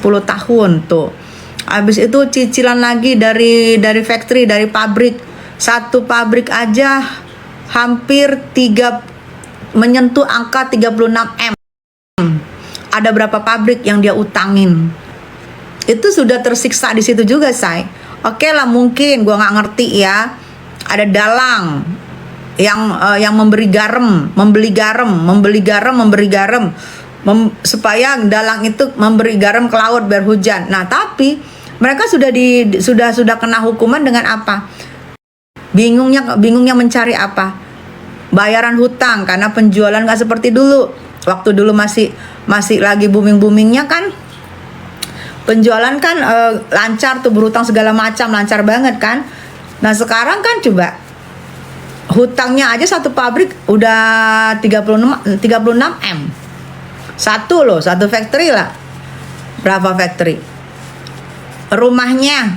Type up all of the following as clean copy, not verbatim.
10 tahun tuh. Habis itu cicilan lagi dari factory, dari pabrik. Satu pabrik aja hampir menyentuh angka 36 M. Ada berapa pabrik yang dia utangin? Itu sudah tersiksa di situ juga, say. Oke lah, mungkin gua nggak ngerti ya. Ada dalang yang memberi garam, membeli garam, supaya dalang itu memberi garam ke laut biar hujan. Nah, tapi mereka sudah kena hukuman dengan apa? Bingungnya mencari apa? Bayaran hutang karena penjualan nggak seperti dulu. Waktu dulu masih lagi boomingnya kan, penjualan kan lancar tuh, berhutang segala macam, lancar banget kan. Nah sekarang kan coba hutangnya aja satu pabrik udah 36 M. Satu factory lah. Berapa factory? Rumahnya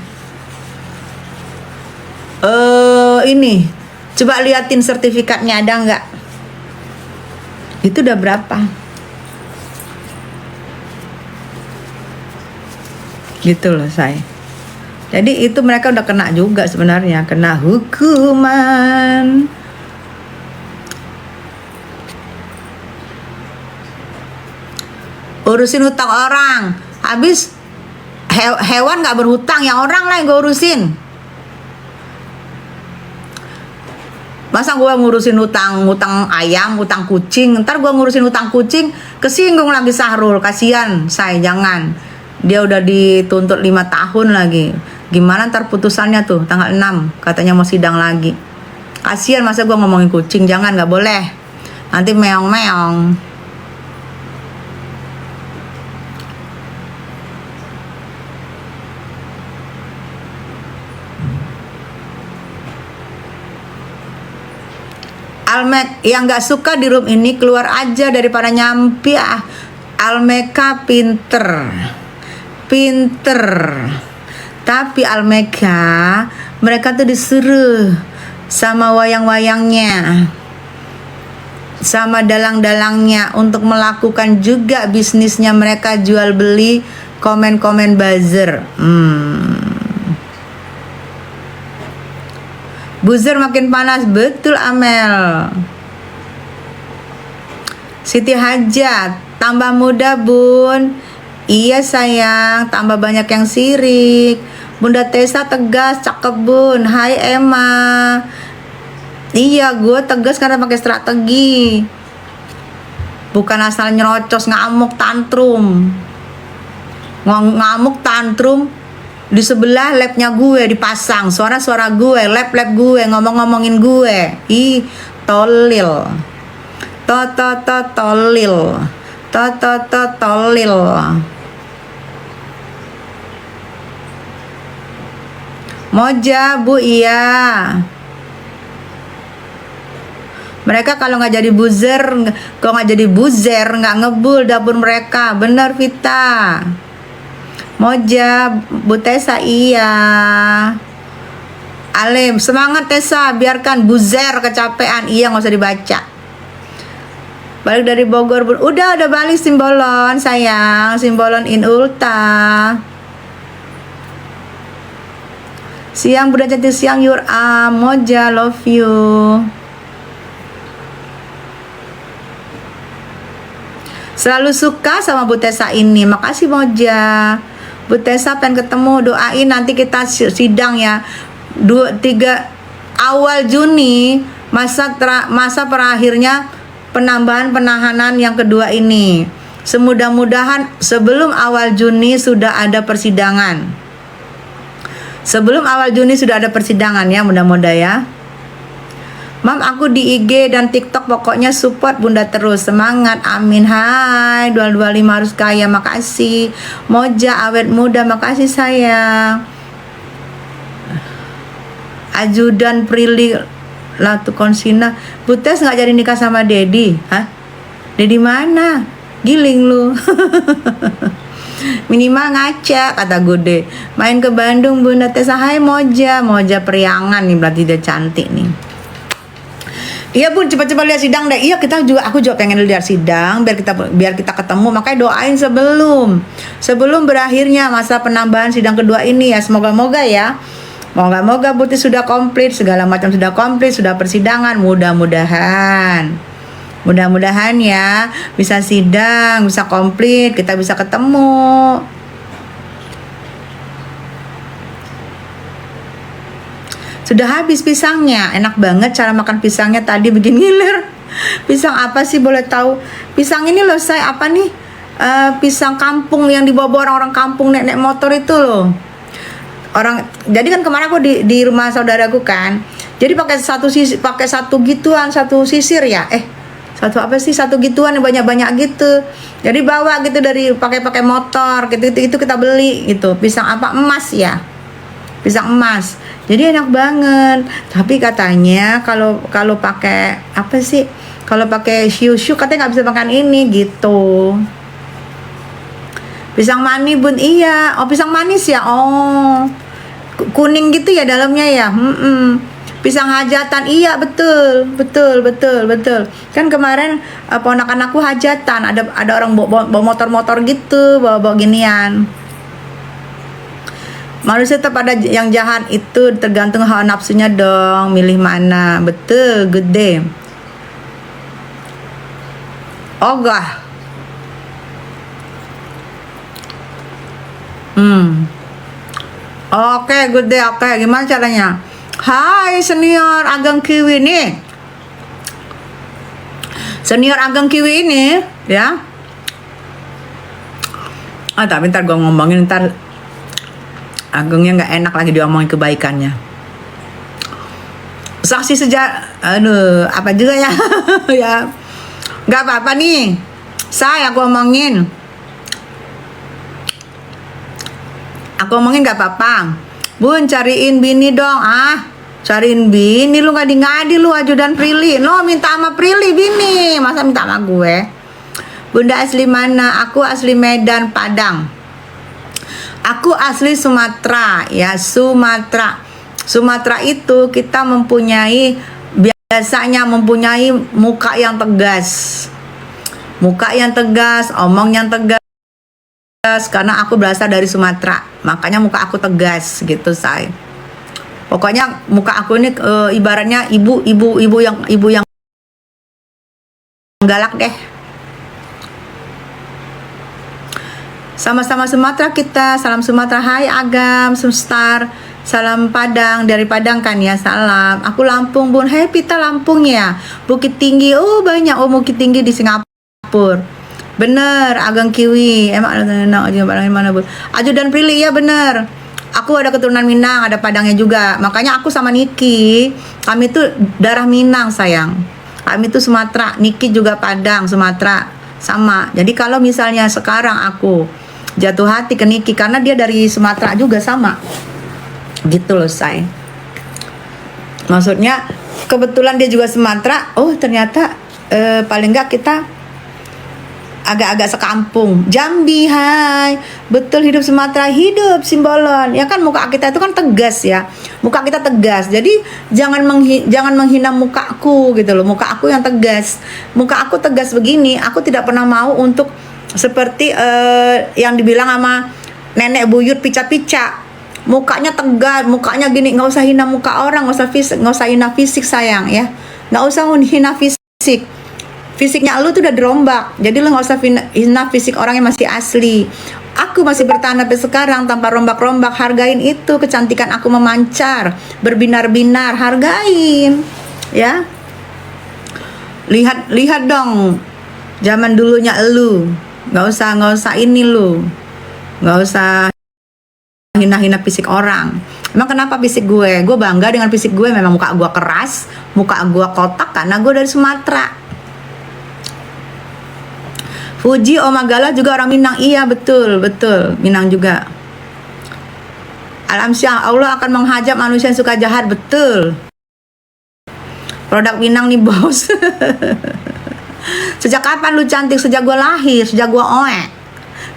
ini coba liatin sertifikatnya ada nggak? Itu udah berapa? Gitu loh, saya. Jadi itu mereka udah kena juga sebenarnya, kena hukuman. Urusin hutang orang, habis hewan nggak berhutang, yang orang lah yang gue urusin. Masa gue ngurusin hutang ayam, hutang kucing, ntar gue ngurusin hutang kucing, kesinggung lagi Sahrul, kasihan, saya jangan. Dia udah dituntut 5 tahun lagi. Gimana ntar putusannya tuh tanggal 6, katanya mau sidang lagi. Kasihan, masa gue ngomongin kucing, jangan, nggak boleh. Nanti meong-meong. Almek yang nggak suka di room ini keluar aja daripada nyampi. Almeka pinter, tapi Almeka mereka tuh disuruh sama wayang-wayangnya, sama dalang-dalangnya untuk melakukan juga bisnisnya mereka, jual beli komen-komen buzzer. Buzzer makin panas, betul Amel. Siti Hajat, tambah muda bun. Iya sayang, tambah banyak yang sirik. Bunda Tessa tegas, cakep bun. Hai Emma. Iya, gue tegas karena pakai strategi. Bukan asal nyerocos, ngamuk tantrum. Ngamuk tantrum. Di sebelah labnya gue dipasang suara gue, lab gue, ngomongin gue. Ih, tolil. Tolil. Moja bu, iya. Mereka kalau nggak jadi buzzer, nggak ngebul dapur mereka. Bener Vita. Moja, Bu Tessa, iya. Alim, semangat Tessa, biarkan buzzer kecapean. Iya, nggak usah dibaca. Balik dari Bogor, bun. Udah balik Simbolon, sayang. Simbolon in ulta. Siang, Bunda cantik, siang Yur. Moja, love you. Selalu suka sama Bu Tessa ini. Makasih Moja. Bu Tessa pengen ketemu, doain nanti kita sidang ya. 3 awal Juni masa terakhirnya penambahan penahanan yang kedua ini. Semudah-mudahan sebelum awal Juni sudah ada persidangan. Sebelum awal Juni sudah ada persidangan ya, mudah-mudahan ya. Mam, aku di IG dan TikTok pokoknya support Bunda terus. Semangat, amin. Hai, 225 harus kaya, makasih. Moja, awet muda, makasih sayang. Ajudan Prilly Latu Konsina. Butes nggak jadi nikah sama Dedi? Hah? Dedi mana? Giling lu. Minimal ngaca, kata Gude. Main ke Bandung Bunda Tessa. Hai Moja. Moja Priangan nih, berarti dia cantik nih. Iya Bun, cepat-cepat lihat sidang deh. Iya, aku juga pengen lihat sidang biar kita ketemu. Makanya doain sebelum berakhirnya masa penambahan sidang kedua ini ya. Semoga-moga ya. Moga-moga Putih sudah komplit, segala macam sudah komplit, sudah persidangan. Mudah-mudahan ya bisa sidang, bisa komplit, kita bisa ketemu. Sudah habis pisangnya, enak banget cara makan pisangnya tadi bikin ngiler. Pisang apa sih boleh tahu? Pisang ini loh saya apa nih? Pisang kampung yang dibawa orang-orang kampung nek motor itu loh. Jadi kan kemarin aku di rumah saudaraku kan. Jadi pakai satu sisir ya. Satu gituan yang banyak-banyak gitu. Jadi bawa gitu dari pakai motor gitu itu kita beli gitu. Pisang apa emas ya? Pisang emas. Jadi enak banget. Tapi katanya kalau pakai apa sih? Kalau pakai shu katanya nggak bisa makan ini gitu. Pisang manis Bun, iya. Oh pisang manis ya. Oh kuning gitu ya dalamnya ya. Pisang hajatan, iya betul. Kan kemarin ponakan aku hajatan, ada orang bawa motor-motor gitu, bawa ginian. Manusia tetap ada yang jahat, itu tergantung hawa nafsunya dong, milih mana. Betul, good day. Ogah. Oke, good day. Oke, gimana caranya? Hai senior Ageng Kiwi nih. Senior Ageng Kiwi ini, ya. Tapi ntar gue ngomongin, ntar Agengnya nggak enak lagi diomongin kebaikannya. Saksi apa juga ya. Ya nggak apa-apa nih, aku omongin nggak apa-apa. Bun, cariin bini dong. Cariin bini lu ngadi-ngadi lu ajudan Prilly. Lo minta sama Prilly bini, masa minta sama gue? Bunda asli mana? Aku asli Medan, Padang. Aku asli Sumatera ya, Sumatera itu kita biasanya mempunyai muka yang tegas, omong yang tegas, karena aku berasal dari Sumatera, makanya muka aku tegas gitu say. Pokoknya muka aku ini ibaratnya ibu yang galak deh. Sama-sama Sumatera kita, salam Sumatera. Hai Agam, Sumstar, salam Padang, dari Padang kan ya, salam. Aku Lampung Bun, hai Pita Lampung ya. Bukit Tinggi, banyak Bukit Tinggi di Singapura. Bener, Ageng Kiwi, emang ada mana Bun? Aju dan Prilly, ya bener. Aku ada keturunan Minang, ada Padangnya juga. Makanya aku sama Niki, kami tuh darah Minang sayang. Kami tuh Sumatera, Niki juga Padang, Sumatera, sama. Jadi kalau misalnya sekarang aku jatuh hati ke Niki karena dia dari Sumatera juga sama gitu loh say. Maksudnya kebetulan dia juga Sumatera, ternyata paling enggak kita agak-agak sekampung. Jambi, hai. Betul, hidup Sumatera, hidup Simbolon. Ya kan muka kita itu kan tegas ya. Muka kita tegas. Jadi jangan menghina mukaku gitu loh. Muka aku yang tegas. Muka aku tegas begini, aku tidak pernah mau untuk seperti yang dibilang sama nenek buyut pica-pica. Mukanya tegas, mukanya gini, nggak usah hina muka orang, nggak usah hina fisik sayang ya. Nggak usah hina fisik. Fisiknya lu tuh udah dirombak, jadi lu nggak usah hina fisik orang yang masih asli. Aku masih bertahan sampai sekarang tanpa rombak-rombak. Hargain itu, kecantikan aku memancar, berbinar-binar, hargain ya. Lihat dong zaman dulunya lu. Nggak usah ini lu, nggak usah hina-hina fisik orang. Emang kenapa fisik gue bangga dengan fisik gue. Memang muka gue keras, muka gue kotak karena gue dari Sumatera. Fuji Omagala juga orang Minang. Iya betul Minang juga. Alam siang, Allah akan menghajab manusia yang suka jahat. Betul. Produk Minang nih bos. Sejak kapan lu cantik? Sejak gue lahir, sejak gue oek.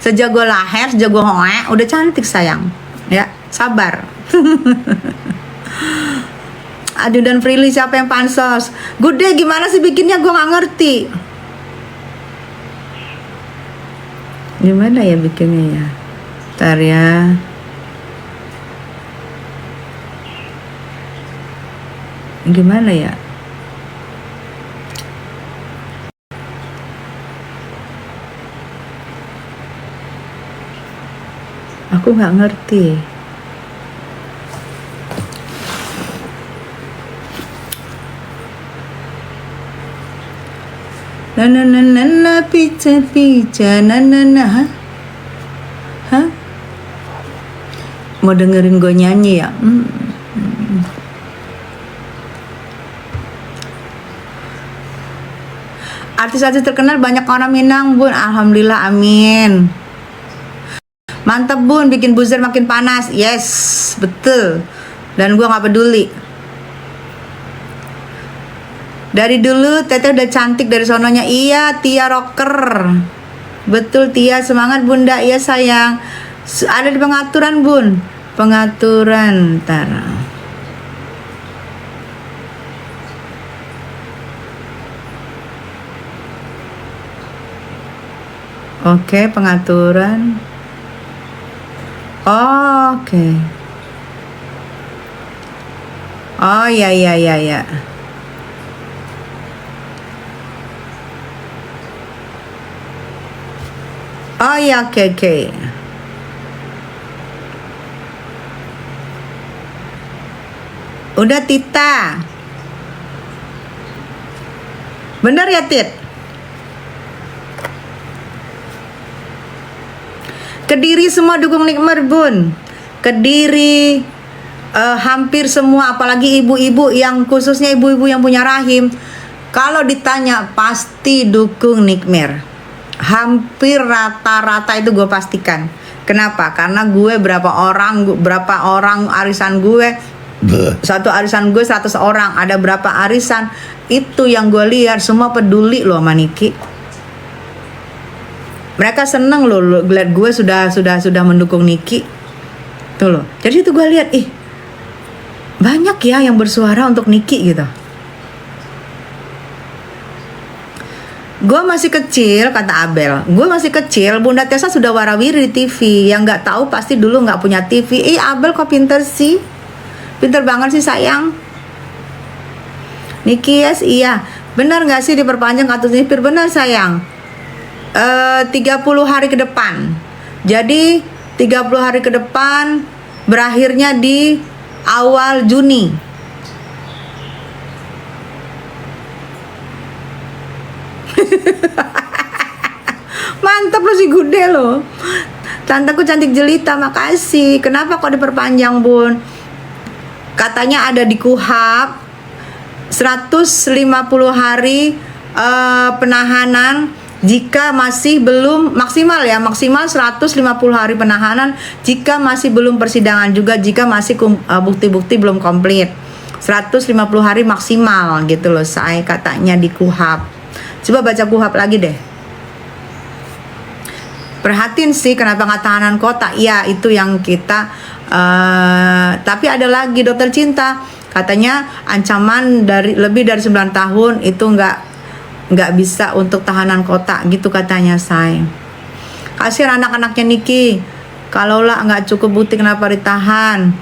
Sejak gue lahir, sejak gue oek, udah cantik sayang. Ya, sabar. Ajudan Prilly siapa yang pansos? Good day gimana sih bikinnya, gue nggak ngerti. Gimana ya bikinnya ya? Ntar ya. Gimana ya? Aku nggak ngerti. Na na na na na pizza pizza na na na. Hah? Mau dengerin gue nyanyi ya? Artis-artis terkenal banyak orang Minang, Bun. Alhamdulillah, amin. Mantep, Bun, bikin buzzer makin panas. Yes, betul. Dan gue gak peduli. Dari dulu Teteh udah cantik dari sononya. Iya, Tia Rocker. Betul, Tia. Semangat, Bunda. Iya, sayang. Ada di pengaturan, Bun. Pengaturan. Ntar. Oke, pengaturan. Oh, oke. Oh, ya. Oh ya, oke. Udah, Tita. Bener ya, Tit? Kediri semua dukung Nikmer, Bun. Kediri hampir semua, apalagi ibu-ibu yang khususnya ibu-ibu yang punya rahim. Kalau ditanya pasti dukung Nikmer. Hampir rata-rata itu gue pastikan. Kenapa? Karena gue berapa orang arisan gue, satu arisan gue 100 orang, ada berapa arisan itu yang gue lihat semua peduli loh sama Niki. Mereka seneng loh lihat gue sudah mendukung Niki. Tuh loh. Jadi itu gue lihat, banyak ya yang bersuara untuk Niki gitu. Gue masih kecil, kata Abel. Gue masih kecil, Bunda Tessa sudah warawiri di TV. Yang nggak tahu pasti dulu nggak punya TV. Abel kok pinter sih? Pinter banget sih, sayang. Niki, yes, iya. Benar nggak sih diperpanjang kartu nipir? Benar, sayang. 30 hari ke depan. Jadi 30 hari ke depan, berakhirnya di awal Juni. Mantap lo si Gude lo. Tanteku cantik jelita, makasih. Kenapa kok diperpanjang, Bun? Katanya ada di KUHP 150 hari penahanan jika masih belum maksimal 150 hari penahanan jika masih belum persidangan, juga jika masih bukti-bukti belum komplit. 150 hari maksimal gitu loh, saya katanya di KUHP. Coba baca KUHP lagi deh. Perhatiin sih kenapa nggak tahanan kota. Ya itu yang kita tapi ada lagi dokter cinta, katanya ancaman lebih dari 9 tahun itu nggak bisa untuk tahanan kota gitu katanya, say. Kasihan anak-anaknya Niki, kalaulah nggak cukup bukti kenapa ditahan.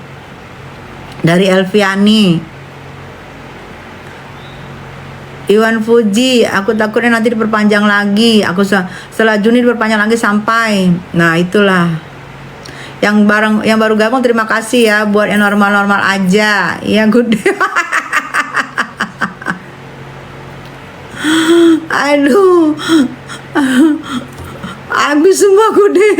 Dari Elviani. Iwan Fuji, aku takutnya nanti diperpanjang lagi. Aku setelah Juni diperpanjang lagi sampai. Nah itulah. Yang baru gabung terima kasih ya, buat yang normal-normal aja. Ya, good. Aduh, habis semua aku deh.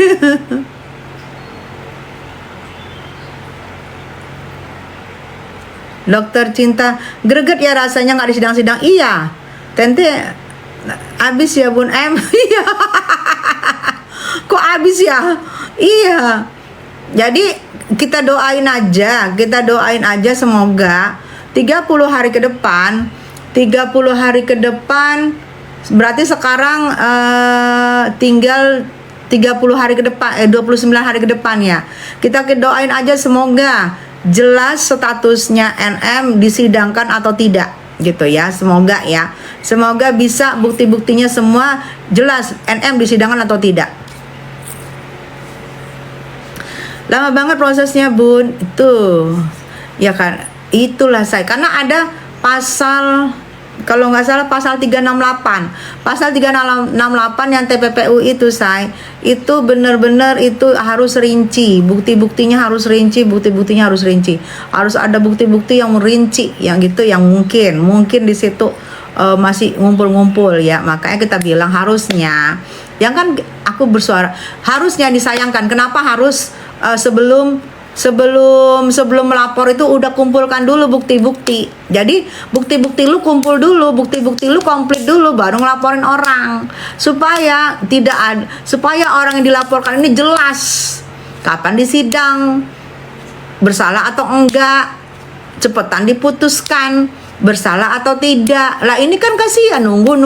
Dokter cinta, greget ya rasanya nggak di sidang-sidang. Iya, Tente habis ya, Bun M. Iya, kok habis ya? Iya, jadi kita doain aja semoga 30 hari ke depan berarti sekarang tinggal 30 hari ke depan 29 hari ke depan ya. Kita doain aja semoga jelas statusnya NM disidangkan atau tidak gitu ya. Semoga ya, semoga bisa bukti-buktinya semua jelas NM disidangkan atau tidak. Lama banget prosesnya Bun itu ya kan, itulah saya karena ada pasal, kalau nggak salah pasal 368 yang TPPU itu saya itu benar-benar itu harus rinci, bukti-buktinya harus rinci, harus ada bukti-bukti yang rinci, yang gitu, yang mungkin di situ masih ngumpul-ngumpul ya. Makanya kita bilang harusnya, yang kan aku bersuara harusnya disayangkan, kenapa harus sebelum melapor itu udah kumpulkan dulu bukti-bukti. Jadi bukti-bukti lu kumpul dulu, bukti-bukti lu komplit dulu, baru ngelaporin orang, supaya supaya orang yang dilaporkan ini jelas kapan disidang, bersalah atau enggak, cepetan diputuskan bersalah atau tidak. Lah ini kan kasihan nunggu.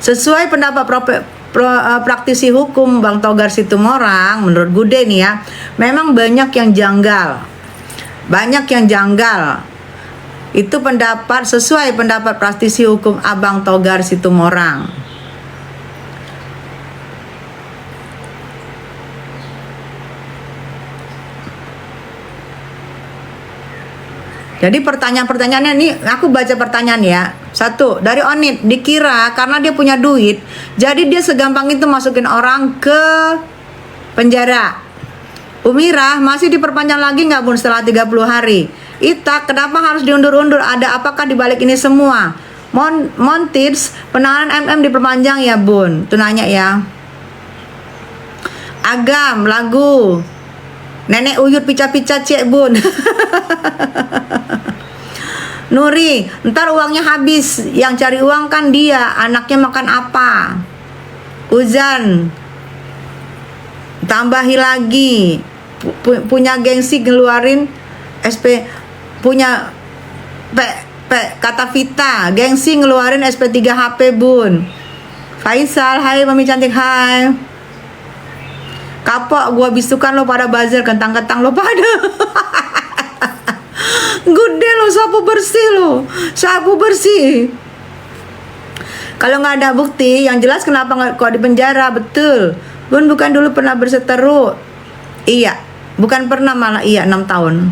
Sesuai pendapat praktisi hukum Bang Togar Situmorang, menurut Gude nih ya, memang banyak yang janggal. Itu sesuai pendapat praktisi hukum Abang Togar Situmorang. Jadi pertanyaan-pertanyaannya nih, aku baca pertanyaan ya. 1, dari Onit, dikira karena dia punya duit, jadi dia segampang itu masukin orang ke penjara. Umirah, masih diperpanjang lagi nggak Bun setelah 30 hari? Ita, kenapa harus diundur-undur? Ada apakah dibalik ini semua? Montids, penahanan MM diperpanjang ya Bun? Tuh nanya ya. Agam, lagu Nenek Uyut pica-pica cek Bun. Nuri, ntar uangnya habis, yang cari uang kan dia, anaknya makan apa? Uzan, tambahi lagi, punya gengsi ngeluarin SP, punya kata Vita, gengsi ngeluarin SP3 HP Bun. Faisal, hai mami cantik, hai. Kapok gua bisukan lo pada buzzer, kentang-kentang lo pada. Gede lo, sapu bersih. Kalau nggak ada bukti yang jelas, kenapa nggak kok di penjara? Betul Bun, bukan dulu pernah berseteru? Iya, bukan pernah, malah iya 6 tahun.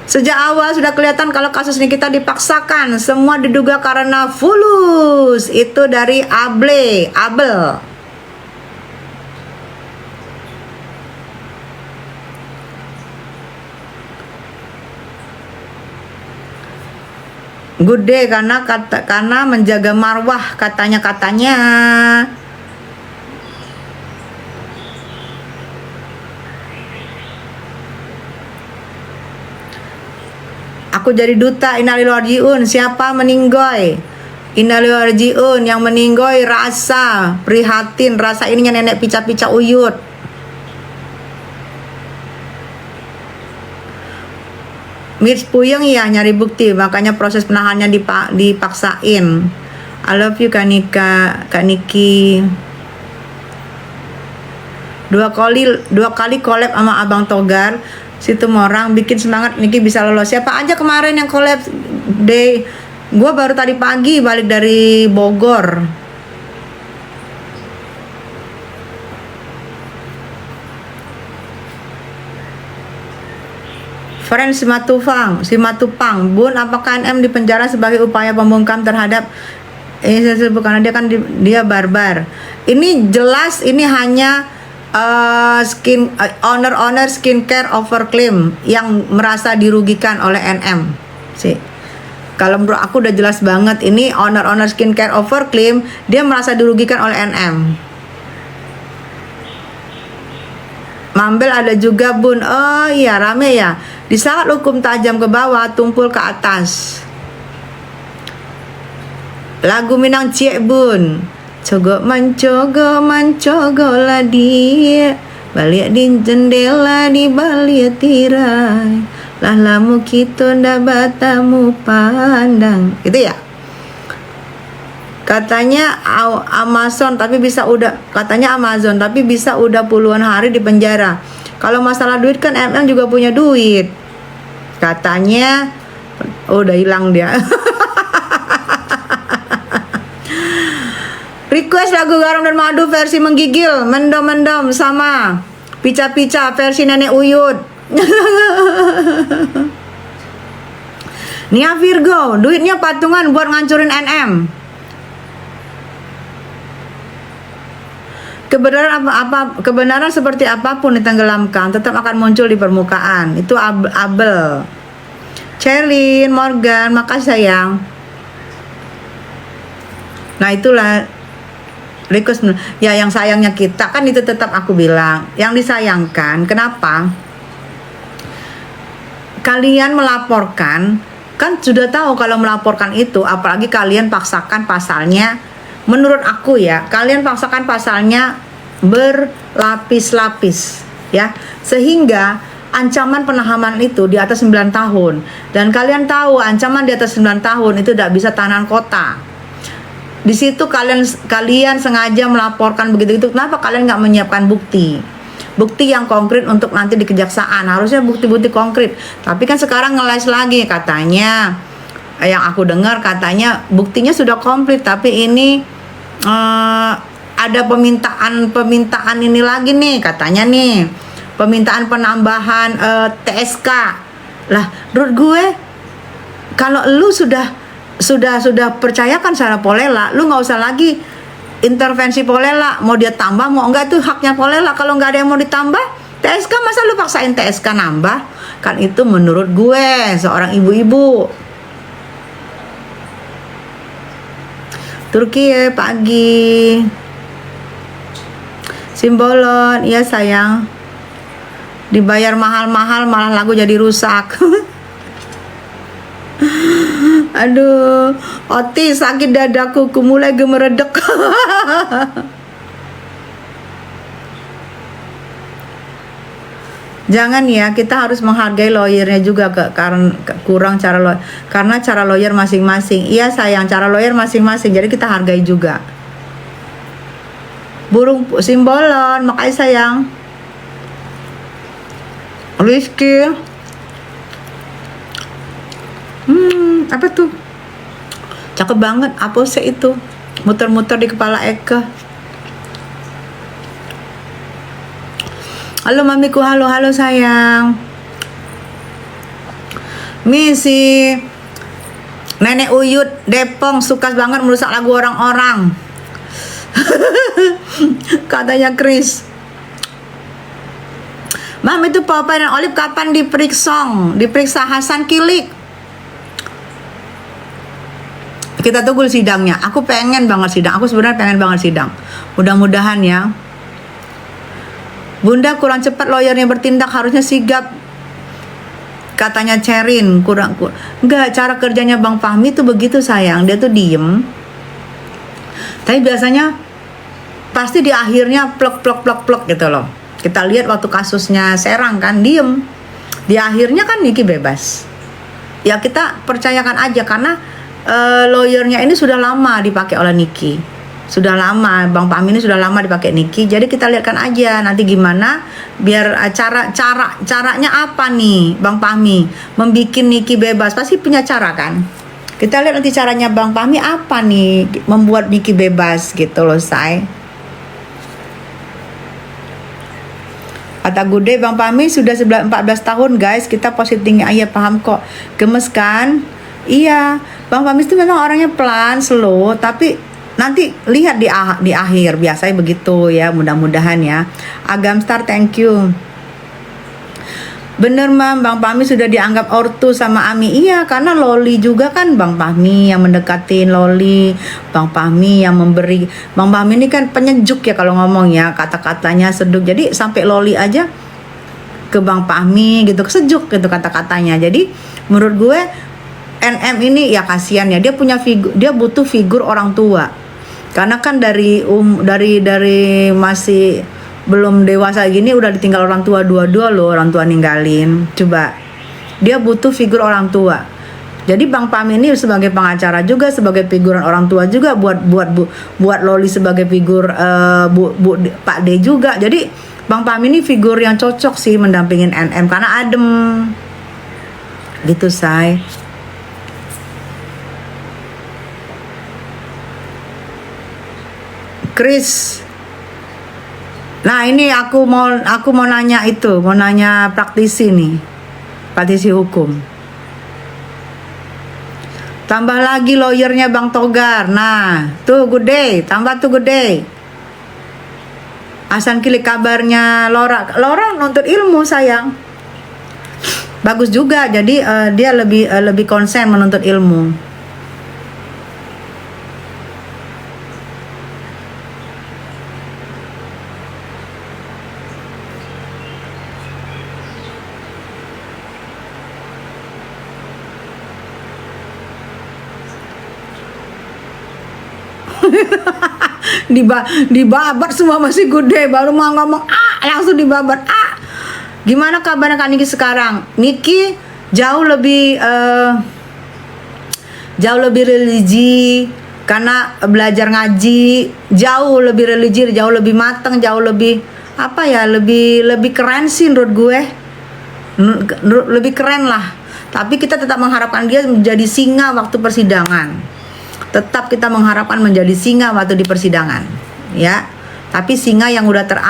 Sejak awal sudah kelihatan kalau kasus ini kita dipaksakan, semua diduga karena fulus. Itu dari Abel. Gude karena menjaga marwah katanya. Aku jadi duta innalillahi wa inna ilaihi raji'un. Siapa meninggoy? Innalillahi wa inna ilaihi raji'un. Yang meninggoy rasa prihatin, rasa ininya nenek pica-pica uyut. Mitch puyeng ya nyari bukti, makanya proses penahanannya dipaksain. I love you Kak Niki. Dua kali collab sama Abang Togar Situmorang, bikin semangat Niki bisa lolos. Siapa aja kemarin yang collab deh? Gua baru tadi pagi balik dari Bogor. Friend Simatupang, Bun, apakah NM dipenjara sebagai upaya pembungkam terhadap karena dia barbar? Ini jelas ini hanya owner skincare overclaim yang merasa dirugikan oleh NM sih. Kalau menurut aku udah jelas banget, ini owner skincare overclaim, dia merasa dirugikan oleh NM. Mambel ada juga Bun. Oh iya, rame ya. Di saat hukum tajam ke bawah, tumpul ke atas. Lagu Minang Ciek Bun. Cogo lah dia, balik di jendela di balik tirai. Lah lamu kita ndak batamu pandang. Itu ya. Katanya Amazon tapi bisa udah puluhan hari di penjara. Kalau masalah duit kan MM juga punya duit. Katanya udah hilang dia. Request lagu Garam dan Madu versi menggigil, mendom-mendom sama pica-pica versi Nenek Uyut. Nia Virgo, duitnya patungan buat ngancurin NM. Kebenaran seperti apapun ditenggelamkan tetap akan muncul di permukaan. Itu Abel. Celine, Morgan, makasih sayang. Nah itulah request. Ya yang sayangnya kita kan itu tetap aku bilang. Yang disayangkan, kenapa? Kalian melaporkan, kan sudah tahu kalau melaporkan itu, apalagi kalian paksakan pasalnya. Menurut aku ya, kalian paksakan pasalnya berlapis-lapis ya, sehingga ancaman penahanan itu di atas 9 tahun. Dan kalian tahu ancaman di atas 9 tahun itu tidak bisa tahanan kota. Di situ kalian sengaja melaporkan begitu-gitu. Kenapa kalian nggak menyiapkan bukti yang konkret untuk nanti di kejaksaan? Harusnya bukti-bukti konkret. Tapi kan sekarang ngeles lagi katanya. Yang aku dengar katanya buktinya sudah komplit, tapi ini ada permintaan ini lagi nih katanya nih, permintaan penambahan TSK. Lah menurut gue kalau lu sudah percayakan secara Polela, lu nggak usah lagi intervensi Polela. Mau dia tambah mau enggak itu haknya Polela. Kalau nggak ada yang mau ditambah TSK, masa lu paksain TSK nambah? Kan itu menurut gue seorang ibu-ibu. Turki pagi. Simbolon, iya sayang. Dibayar mahal-mahal malah lagu jadi rusak. Aduh, Oti sakit dadaku, mulai gemeredek. Jangan ya, kita harus menghargai lawyernya juga karena kurang karena cara lawyer masing-masing. Iya sayang, cara lawyer masing-masing. Jadi kita hargai juga. Burung Simbolon, makasih sayang. Rizky. Apa tuh? Cakep banget, apa sih itu? Muter-muter di kepala Eka. Halo mamiku, halo sayang. Misi Nenek Uyut Depong suka banget merusak lagu orang-orang. Katanya Chris. Mam itu Papa dan Olive kapan diperiksa Hasan Kilik? Kita tunggu sidangnya. Aku pengen banget sidang. Aku sebenarnya pengen banget sidang. Mudah-mudahan ya. Bunda kurang cepat lawyernya bertindak, harusnya sigap. Katanya Cerin, enggak, cara kerjanya Bang Fahmi tuh begitu sayang. Dia tuh diem. Tapi biasanya pasti di akhirnya plok gitu loh. Kita lihat waktu kasusnya Serang kan diem. Di akhirnya kan Niki bebas. Ya kita percayakan aja karena lawyernya ini sudah lama dipakai oleh Niki. Sudah lama, Bang Fahmi ini sudah lama dipakai Niki. Jadi kita lihatkan aja nanti gimana biar caranya apa nih Bang Fahmi membikin Niki bebas. Pasti punya cara kan. Kita lihat nanti caranya Bang Fahmi apa nih membuat Niki bebas gitu loh, say. Kata Gude, Bang Fahmi sudah 14 tahun guys, kita positingnya aja paham kok. Gemes kan? Iya, Bang Fahmi itu memang orangnya pelan, slow, tapi nanti lihat di akhir biasanya begitu ya, mudah-mudahan ya. Agamstar, thank you. Bener Mam, Bang Fahmi sudah dianggap ortu sama Ami. Iya, karena Loli juga kan Bang Fahmi yang mendekatin Loli, Bang Fahmi yang memberi. Bang Fahmi ini kan penyejuk ya kalau ngomong ya, kata-katanya seduh. Jadi sampai Loli aja ke Bang Fahmi gitu, sejuk gitu kata-katanya. Jadi menurut gue NM ini ya kasihan ya, dia punya figur, dia butuh figur orang tua. Karena kan dari masih belum dewasa gini udah ditinggal orang tua dua-dua loh, orang tua ninggalin. Coba dia butuh figur orang tua. Jadi Bang Pam ini sebagai pengacara juga, sebagai figuran orang tua juga, buat Loli sebagai figur Pak D juga. Jadi Bang Pam ini figur yang cocok sih mendampingin NM karena adem. Gitu, say. Chris. Nah, ini aku mau nanya itu, mau nanya praktisi nih. Praktisi hukum. Tambah lagi lawyernya Bang Togar. Nah, tuh good day, tambah tuh good day. Asan klik kabarnya Lora nuntut ilmu, sayang. Bagus juga. Jadi dia lebih konsen menuntut ilmu. Dibabat semua masih gede, baru mau ngomong langsung dibabat. Gimana kabarnya Kak Niki sekarang? Niki jauh lebih religi karena belajar ngaji, jauh lebih religi, jauh lebih matang, jauh lebih lebih keren sih menurut gue. Lebih keren lah. Tapi kita tetap mengharapkan dia menjadi singa waktu persidangan. Tetap kita mengharapkan menjadi singa waktu di persidangan, ya. Tapi singa yang udah